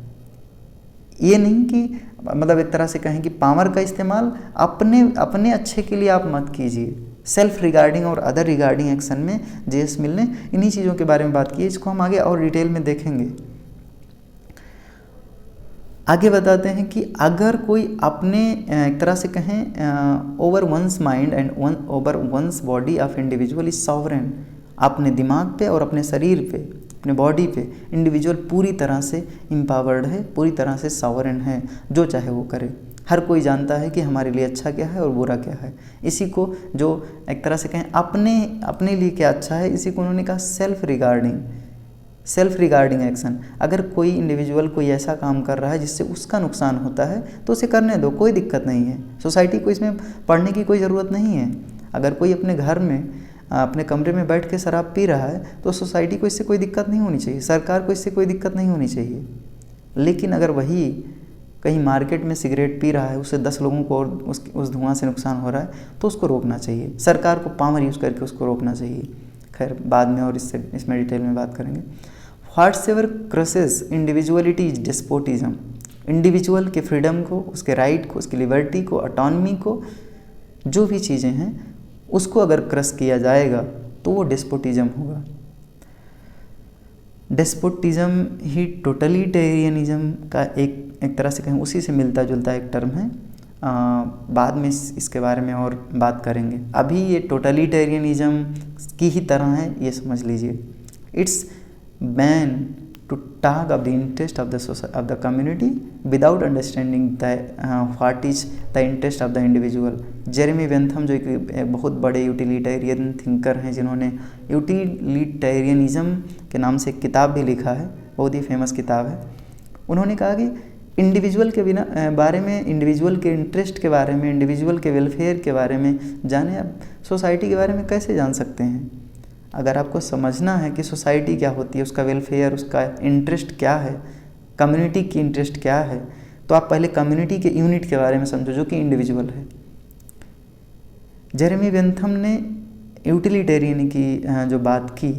ये नहीं कि मतलब एक तरह से कहें कि पावर का इस्तेमाल अपने अच्छे के लिए आप मत कीजिए। सेल्फ रिगार्डिंग और अदर रिगार्डिंग एक्शन में जेएस मिल ने इन्हीं चीज़ों के बारे में बात की है। इसको हम आगे और डिटेल में देखेंगे। आगे बताते हैं कि अगर कोई अपने एक तरह से कहें over one's mind and over one's body of individual is sovereign, अपने दिमाग पे और अपने शरीर पे, अपने बॉडी पे इंडिविजुअल पूरी तरह से एम्पावर्ड है, पूरी तरह से सॉवरेन है, जो चाहे वो करे। हर कोई जानता है कि हमारे लिए अच्छा क्या है और बुरा क्या है। इसी को जो एक तरह से कहें अपने लिए क्या अच्छा है, इसी को उन्होंने कहा सेल्फ रिगार्डिंग एक्शन। अगर कोई इंडिविजुअल कोई ऐसा काम कर रहा है जिससे उसका नुकसान होता है तो उसे करने दो, कोई दिक्कत नहीं है। सोसाइटी को इसमें पढ़ने की कोई ज़रूरत नहीं है। अगर कोई अपने घर में अपने कमरे में बैठ के शराब पी रहा है तो सोसाइटी को इससे कोई दिक्कत नहीं होनी चाहिए, सरकार को इससे कोई दिक्कत नहीं होनी चाहिए। लेकिन अगर वही कहीं मार्केट में सिगरेट पी रहा है, उससे 10 लोगों को और उस धुआं से नुकसान हो रहा है तो उसको रोकना चाहिए। सरकार को पावर यूज़ करके उसको रोकना चाहिए। खैर बाद में और इसमें डिटेल में बात करेंगे। Whatsoever crosses individuality is despotism. Individual के फ्रीडम को, उसके राइट को, उसकी लिबर्टी को, ऑटोनमी को, जो भी चीज़ें हैं उसको अगर क्रस किया जाएगा तो वो डेस्पोटिज्म होगा। डेस्पोटिज्म ही टोटलिटेरियनिज्म का एक तरह से कहें उसी से मिलता जुलता एक टर्म है। बाद में इसके बारे में और बात करेंगे। अभी ये टोटलिटेरियनिज्म की ही तरह है, ये समझ लीजिए। It's vain to talk of the interest of the community without understanding what is the interest of the individual. Jeremy Bentham जो एक बहुत बड़े यूटिलिटेरियन थिंकर हैं, जिन्होंने यूटिलिटेरियनिज्म के नाम से एक किताब भी लिखा है, बहुत ही फेमस किताब है। उन्होंने कहा कि इंडिविजुअल के बारे में, इंडिविजुअल के इंटरेस्ट के बारे में, इंडिविजुअल के वेलफेयर के बारे में जाने, आप सोसाइटी के बारे में कैसे जान सकते हैं? अगर आपको समझना है कि सोसाइटी क्या होती है, उसका वेलफेयर, उसका इंटरेस्ट क्या है, कम्युनिटी की इंटरेस्ट क्या है, तो आप पहले कम्युनिटी के यूनिट के बारे में समझो जो कि इंडिविजुअल है। जेरेमी बेंथम ने यूटिलिटेरियन की जो बात की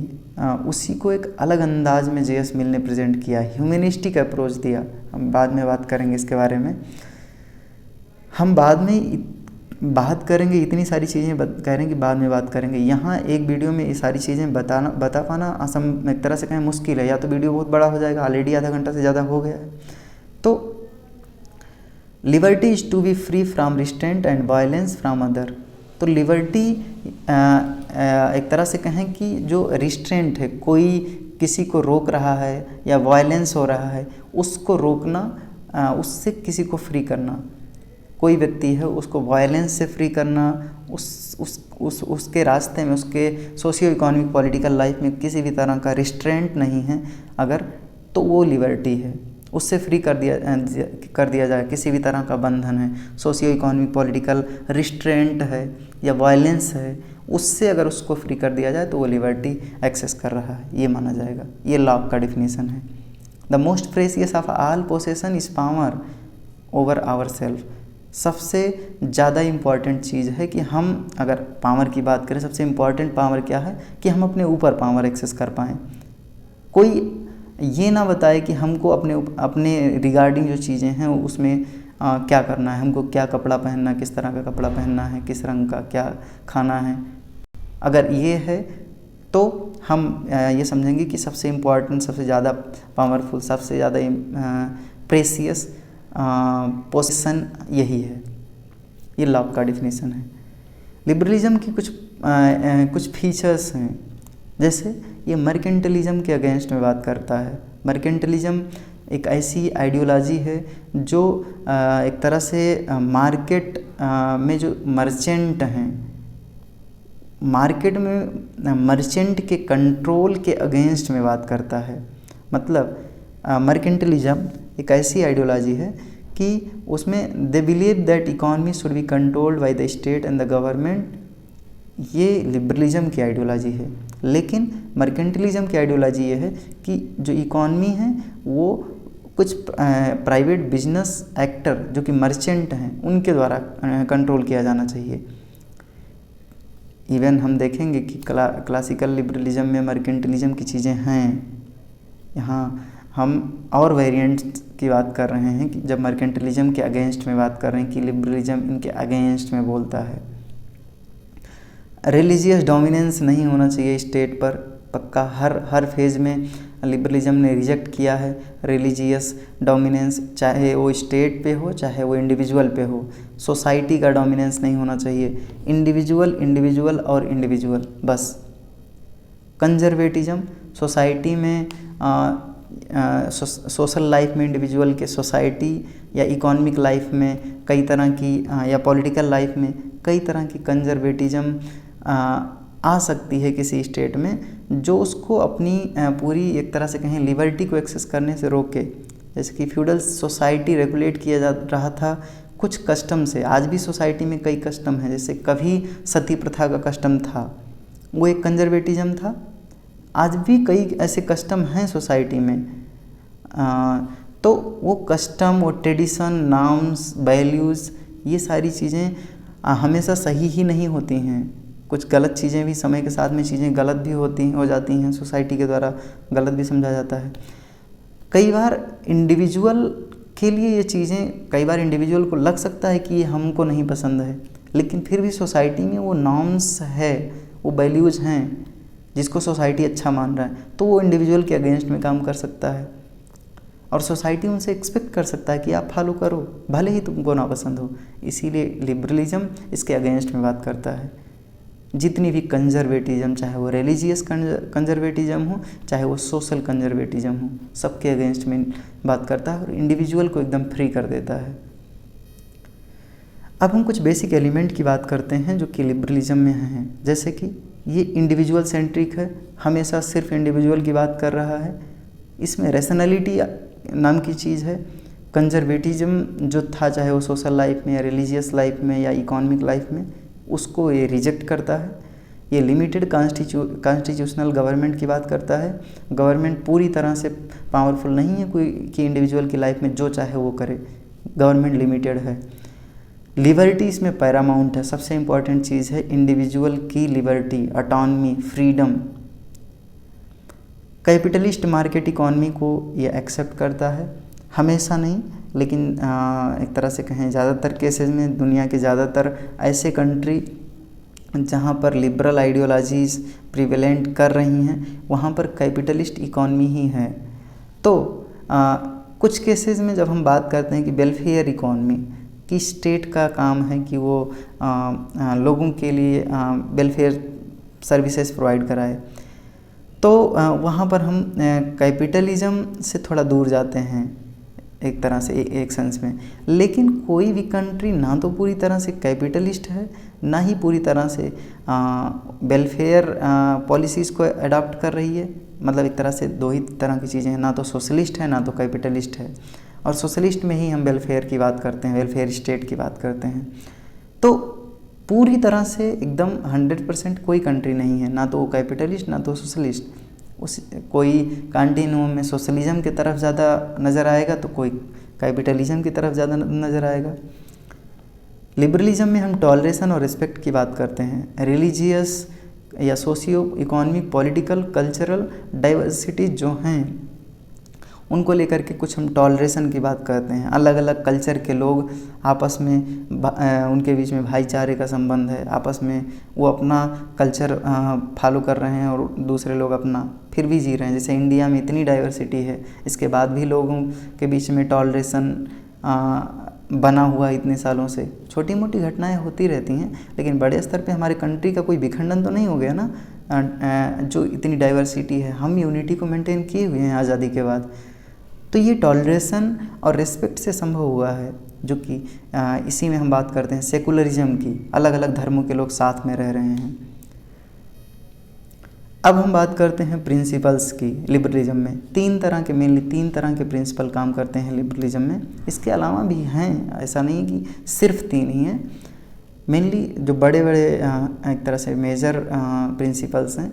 उसी को एक अलग अंदाज में जेएस मिल ने प्रेजेंट किया, ह्यूमनिस्टिक अप्रोच दिया। हम बाद में बात करेंगे इसके बारे में। हम बाद में बात करेंगे, इतनी सारी चीज़ें कह रहे हैं कि बाद में बात करेंगे। यहाँ एक वीडियो में ये सारी चीज़ें बता पाना एक तरह से कहें मुश्किल है, या तो वीडियो बहुत बड़ा हो जाएगा, ऑलरेडी आधा घंटा से ज़्यादा हो गया है। तो liberty is to be free from restraint and violence from other. तो लिबर्टी एक तरह से कहें कि जो रिस्ट्रेंट है, कोई किसी को रोक रहा है या वायलेंस हो रहा है, उसको रोकना, उससे किसी को फ्री करना। कोई व्यक्ति है उसको वायलेंस से फ्री करना, उसके रास्ते में, उसके सोशियो इकोनॉमिक पॉलिटिकल लाइफ में किसी भी तरह का रिस्ट्रेंट नहीं है अगर, तो वो लिबर्टी है। उससे फ्री कर दिया जाए, किसी भी तरह का बंधन है, सोशियो इकोनॉमिक पॉलिटिकल रिस्ट्रेंट है या वायलेंस है, उससे अगर उसको फ्री कर दिया जाए तो वो लिबर्टी एक्सेस कर रहा है, ये माना जाएगा। ये लॉ का डिफिनीशन है। The most precious of all possession is power over our self. सबसे ज़्यादा इम्पॉर्टेंट चीज़ है कि हम अगर पावर की बात करें, सबसे इम्पॉर्टेंट पावर क्या है कि हम अपने ऊपर पावर एक्सेस कर पाएँ। कोई ये ना बताए कि हमको अपने रिगार्डिंग जो चीज़ें हैं उसमें क्या करना है, हमको क्या कपड़ा पहनना, किस तरह का कपड़ा पहनना है, किस रंग का क्या खाना है। अगर ये है तो हम ये समझेंगे कि सबसे इम्पॉर्टेंट, सबसे ज़्यादा पावरफुल, सबसे ज़्यादा प्रेशियस पोजीशन यही है। ये लॉ का डिफिनीशन है। लिबरलिज्म की कुछ फीचर्स हैं, जैसे ये मर्केंटलिज्म के अगेंस्ट में बात करता है। मर्केंटलिज्म एक ऐसी आइडियोलॉजी है जो एक तरह से मार्केट में जो मर्चेंट हैं, मार्केट में मर्चेंट के कंट्रोल के अगेंस्ट में बात करता है। मतलब मर्केंटलिज्म एक ऐसी आइडियोलॉजी है कि उसमें they believe that economy should be controlled by the state and the government. ये लिबरलिज्म की आइडियोलॉजी है। लेकिन मर्केंटलिज्म की आइडियोलॉजी ये है कि जो इकॉनमी है वो कुछ प्राइवेट बिजनेस एक्टर जो कि मर्चेंट हैं उनके द्वारा कंट्रोल किया जाना चाहिए। इवन हम देखेंगे कि क्लासिकल लिबरलिज्म में मर्केंटलिज्म की चीज़ें हैं। यहाँ हम और वेरिएंट्स की बात कर रहे हैं कि जब मर्केंटलिज्म के अगेंस्ट में बात कर रहे हैं कि लिबरलिज्म इनके अगेंस्ट में बोलता है। रिलीजियस डोमिनेंस नहीं होना चाहिए स्टेट पर, पक्का हर फेज़ में लिबरलिज्म ने रिजेक्ट किया है रिलीजियस डोमिनेंस, चाहे वो स्टेट पे हो चाहे वो इंडिविजुअल पे हो। सोसाइटी का डोमिनेंस नहीं होना चाहिए, इंडिविजुअल और इंडिविजुअल बस। कंजर्वेटिज्म सोसाइटी में सोशल लाइफ में इंडिविजुअल के, सोसाइटी या इकोनॉमिक लाइफ में कई तरह की या पॉलिटिकल लाइफ में कई तरह की कंजर्वेटिज्म आ सकती है किसी स्टेट में, जो उसको अपनी पूरी एक तरह से कहें लिबर्टी को एक्सेस करने से रोके। जैसे कि फ्यूडल सोसाइटी रेगुलेट किया जा रहा था कुछ कस्टम से, आज भी सोसाइटी में कई कस्टम हैं, जैसे कभी सती प्रथा का कस्टम था, वो एक कंजर्वेटिज्म था। आज भी कई ऐसे कस्टम हैं सोसाइटी में, तो वो कस्टम, वो ट्रेडिशन, नॉर्म्स, वैल्यूज़, ये सारी चीज़ें हमेशा सही ही नहीं होती हैं। कुछ गलत चीज़ें भी, समय के साथ में चीज़ें गलत भी हो जाती हैं, सोसाइटी के द्वारा गलत भी समझा जाता है। कई बार इंडिविजुअल के लिए ये चीज़ें, कई बार इंडिविजुअल को लग सकता है कि ये हमको नहीं पसंद है, लेकिन फिर भी सोसाइटी में वो नॉर्म्स है, वो वैल्यूज़ हैं जिसको सोसाइटी अच्छा मान रहा है, तो वो इंडिविजुअल के अगेंस्ट में काम कर सकता है और सोसाइटी उनसे एक्सपेक्ट कर सकता है कि आप फॉलो करो, भले ही तुमको ना पसंद हो। इसीलिए लिबरलिज्म इसके अगेंस्ट में बात करता है। जितनी भी कंजर्वेटिज्म, चाहे वो रिलीजियस कंजर्वेटिज्म हो चाहे वो सोशल कंजर्वेटिज्म हो, सबके अगेंस्ट में बात करता है और इंडिविजुअल को एकदम फ्री कर देता है। अब हम कुछ बेसिक एलिमेंट की बात करते हैं जो कि लिबरलिज्म में हैं। जैसे कि ये इंडिविजुअल सेंट्रिक है, हमेशा सिर्फ इंडिविजुअल की बात कर रहा है। इसमें रैशनैलिटी नाम की चीज़ है। कंजर्वेटिज्म जो था, चाहे वो सोशल लाइफ में या रिलीजियस लाइफ में या इकोनॉमिक लाइफ में, उसको ये रिजेक्ट करता है। ये लिमिटेड कॉन्स्टिट्यूशनल गवर्नमेंट की बात करता है। गवर्नमेंट पूरी तरह से पावरफुल नहीं है कोई कि इंडिविजुअल की लाइफ में जो चाहे वो करे, गवर्नमेंट लिमिटेड है। लिबर्टी इसमें पैरामाउंट है, सबसे इम्पॉर्टेंट चीज़ है इंडिविजुअल की liberty, autonomy, freedom. Capitalist market economy को ये एक्सेप्ट करता है, हमेशा नहीं लेकिन एक तरह से कहें ज़्यादातर केसेस में दुनिया के ज़्यादातर ऐसे कंट्री जहाँ पर लिबरल आइडियोलॉजीज़ प्रिवेलेंट कर रही हैं वहाँ पर कैपिटलिस्ट इकॉनमी ही है। तो कुछ केसेस में जब हम बात करते हैं कि वेलफेयर इकॉनमी की, स्टेट का काम है कि वो लोगों के लिए वेलफेयर सर्विसेज प्रोवाइड कराए, तो वहाँ पर हम कैपिटलिज्म से थोड़ा दूर जाते हैं एक तरह से, एक सेंस में। लेकिन कोई भी कंट्री ना तो पूरी तरह से कैपिटलिस्ट है, ना ही पूरी तरह से वेलफेयर पॉलिसीज़ को अडॉप्ट कर रही है। मतलब एक तरह से दो ही तरह की चीज़ें हैं, ना तो सोशलिस्ट है ना तो कैपिटलिस्ट है। और सोशलिस्ट में ही हम वेलफेयर की बात करते हैं, वेलफेयर स्टेट की बात करते हैं। तो पूरी तरह से एकदम 100% कोई कंट्री नहीं है, ना तो वो कैपिटलिस्ट ना तो सोशलिस्ट। उस कोई कंटिन्यूम में सोशलिज्म की तरफ ज़्यादा नज़र आएगा तो कोई कैपिटलिज्म की तरफ ज़्यादा नज़र आएगा। लिबरलिज्म में हम टॉलरेशन और रिस्पेक्ट की बात करते हैं। रिलीजियस या socio economic, political, cultural diversity जो हैं उनको लेकर के कुछ हम टॉलरेशन की बात करते हैं। अलग अलग कल्चर के लोग आपस में उनके बीच में भाईचारे का संबंध है, आपस में वो अपना कल्चर फॉलो कर रहे हैं और दूसरे लोग अपना फिर भी जी रहे हैं। जैसे इंडिया में इतनी डाइवर्सिटी है, इसके बाद भी लोगों के बीच में टॉलरेशन बना हुआ इतने सालों से। छोटी मोटी घटनाएं होती रहती हैं, लेकिन बड़े स्तर पे हमारे कंट्री का कोई विखंडन तो नहीं हो गया ना। जो इतनी डाइवर्सिटी है, हम यूनिटी को मेंटेन किए हुए हैं आज़ादी के बाद। तो ये टॉलरेशन और रिस्पेक्ट से संभव हुआ है, जो कि इसी में हम बात करते हैं सेकुलरिज्म की। अलग अलग धर्मों के लोग साथ में रह रहे हैं। अब हम बात करते हैं प्रिंसिपल्स की। लिबरलिज्म में मेनली तीन तरह के प्रिंसिपल काम करते हैं लिबरलिज्म में। इसके अलावा भी हैं, ऐसा नहीं कि सिर्फ तीन ही हैं। मेनली जो बड़े बड़े एक तरह से मेजर प्रिंसिपल्स हैं।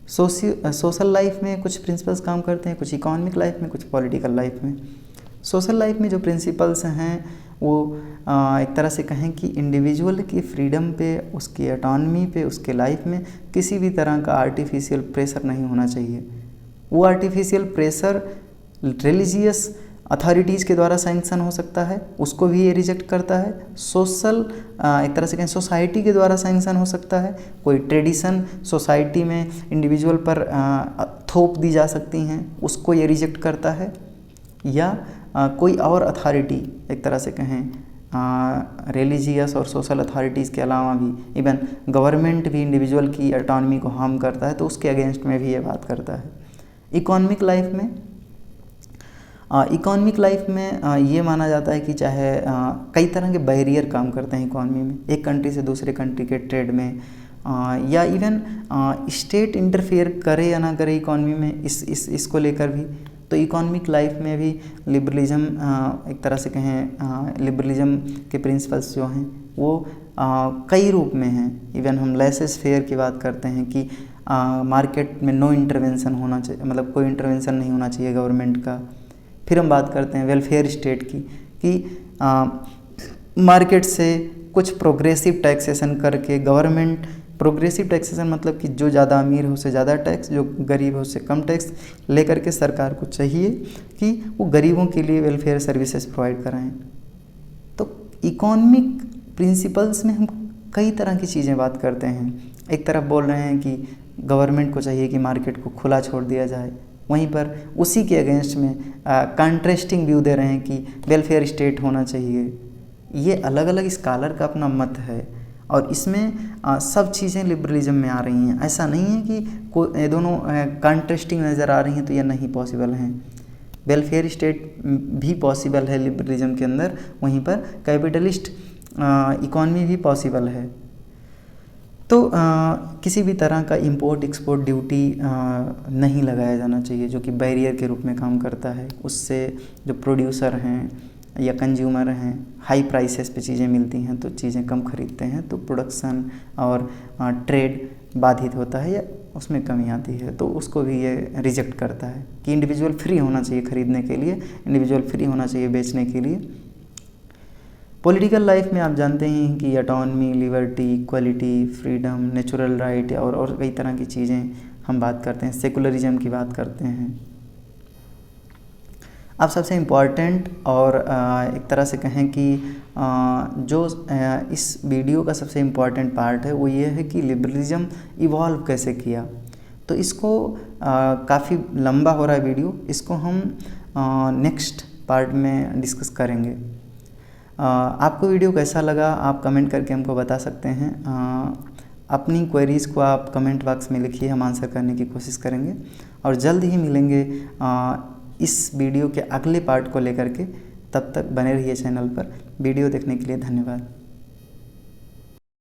सोशल लाइफ में कुछ प्रिंसिपल्स काम करते हैं, कुछ इकोनॉमिक लाइफ में, कुछ पॉलिटिकल लाइफ में। सोशल लाइफ में जो प्रिंसिपल्स हैं वो एक तरह से कहें कि इंडिविजुअल की फ्रीडम पे, उसकी ऑटोनॉमी पे, उसके लाइफ में किसी भी तरह का आर्टिफिशियल प्रेशर नहीं होना चाहिए। वो आर्टिफिशियल प्रेशर रिलीजियस अथॉरिटीज़ के द्वारा सैंक्शन हो सकता है, उसको भी ये रिजेक्ट करता है। सोशल एक तरह से कहें सोसाइटी के द्वारा सैंक्शन हो सकता है, कोई ट्रेडिशन सोसाइटी में इंडिविजुअल पर थोप दी जा सकती हैं, उसको ये रिजेक्ट करता है। या कोई और अथॉरिटी एक तरह से कहें रिलीजियस और सोशल अथॉरिटीज़ के अलावा भी इवन गवर्नमेंट भी इंडिविजुअल की ऑटोनॉमी को हार्म करता है, तो उसके अगेंस्ट में भी ये बात करता है। इकोनॉमिक लाइफ में ये माना जाता है कि चाहे कई तरह के बैरियर काम करते हैं इकॉनमी में, एक कंट्री से दूसरे कंट्री के ट्रेड में, या इवन स्टेट इंटरफेयर करे या ना करे इकॉनमी में, इसको लेकर भी। तो इकोनॉमिक लाइफ में भी लिबरलिज़म एक तरह से कहें लिबरलिज़म के प्रिंसिपल्स जो हैं वो कई रूप में हैं। इवन हम लेसेस फेयर की बात करते हैं कि मार्केट में नो इंटरवेंशन होना चाहिए, मतलब कोई इंटरवेंशन नहीं होना चाहिए गवर्नमेंट का। फिर हम बात करते हैं वेलफेयर स्टेट की कि मार्केट से कुछ प्रोग्रेसिव टैक्सेशन करके गवर्नमेंट, प्रोग्रेसिव टैक्सेशन मतलब कि जो ज़्यादा अमीर हो उससे ज़्यादा टैक्स, जो गरीब हो उससे कम टैक्स लेकर के सरकार को चाहिए कि वो गरीबों के लिए वेलफेयर सर्विसेज प्रोवाइड कराएं। तो इकोनॉमिक प्रिंसिपल्स में हम कई तरह की चीज़ें बात करते हैं। एक तरफ बोल रहे हैं कि गवर्नमेंट को चाहिए कि मार्केट को खुला छोड़ दिया जाए, वहीं पर उसी के अगेंस्ट में कंट्रास्टिंग व्यू दे रहे हैं कि वेलफेयर स्टेट होना चाहिए। ये अलग अलग स्कॉलर का अपना मत है और इसमें सब चीज़ें लिबरलिज्म में आ रही हैं। ऐसा नहीं है कि ये दोनों कंट्रास्टिंग नज़र आ रही हैं तो ये नहीं पॉसिबल हैं। वेलफेयर स्टेट भी पॉसिबल है लिबरलिज्म के अंदर, वहीं पर कैपिटलिस्ट इकॉनमी भी पॉसिबल है। तो किसी भी तरह का इंपोर्ट एक्सपोर्ट ड्यूटी नहीं लगाया जाना चाहिए जो कि बैरियर के रूप में काम करता है। उससे जो प्रोड्यूसर हैं या कंज्यूमर हैं हाई प्राइसेस पे चीज़ें मिलती हैं तो चीज़ें कम खरीदते हैं, तो प्रोडक्शन और ट्रेड बाधित होता है या उसमें कमी आती है। तो उसको भी ये रिजेक्ट करता है कि इंडिविजुअल फ्री होना चाहिए खरीदने के लिए, इंडिविजुअल फ्री होना चाहिए बेचने के लिए। पॉलिटिकल लाइफ में आप जानते हैं कि autonomy, liberty, equality, freedom, natural right और कई तरह की चीज़ें हम बात करते हैं। सेकुलरिज्म की बात करते हैं। अब सबसे इम्पॉर्टेंट और एक तरह से कहें कि जो इस वीडियो का सबसे इम्पॉर्टेंट पार्ट है वो ये है कि लिबरलिज्म इवॉल्व कैसे किया। तो इसको काफ़ी लंबा हो रहा है वीडियो, इसको हम नेक्स्ट पार्ट में डिस्कस करेंगे। आपको वीडियो कैसा लगा आप कमेंट करके हमको बता सकते हैं। अपनी क्वेरीज़ को आप कमेंट बॉक्स में लिखिए, हम आंसर करने की कोशिश करेंगे और जल्द ही मिलेंगे इस वीडियो के अगले पार्ट को लेकर के। तब तक बने रहिए चैनल पर। वीडियो देखने के लिए धन्यवाद।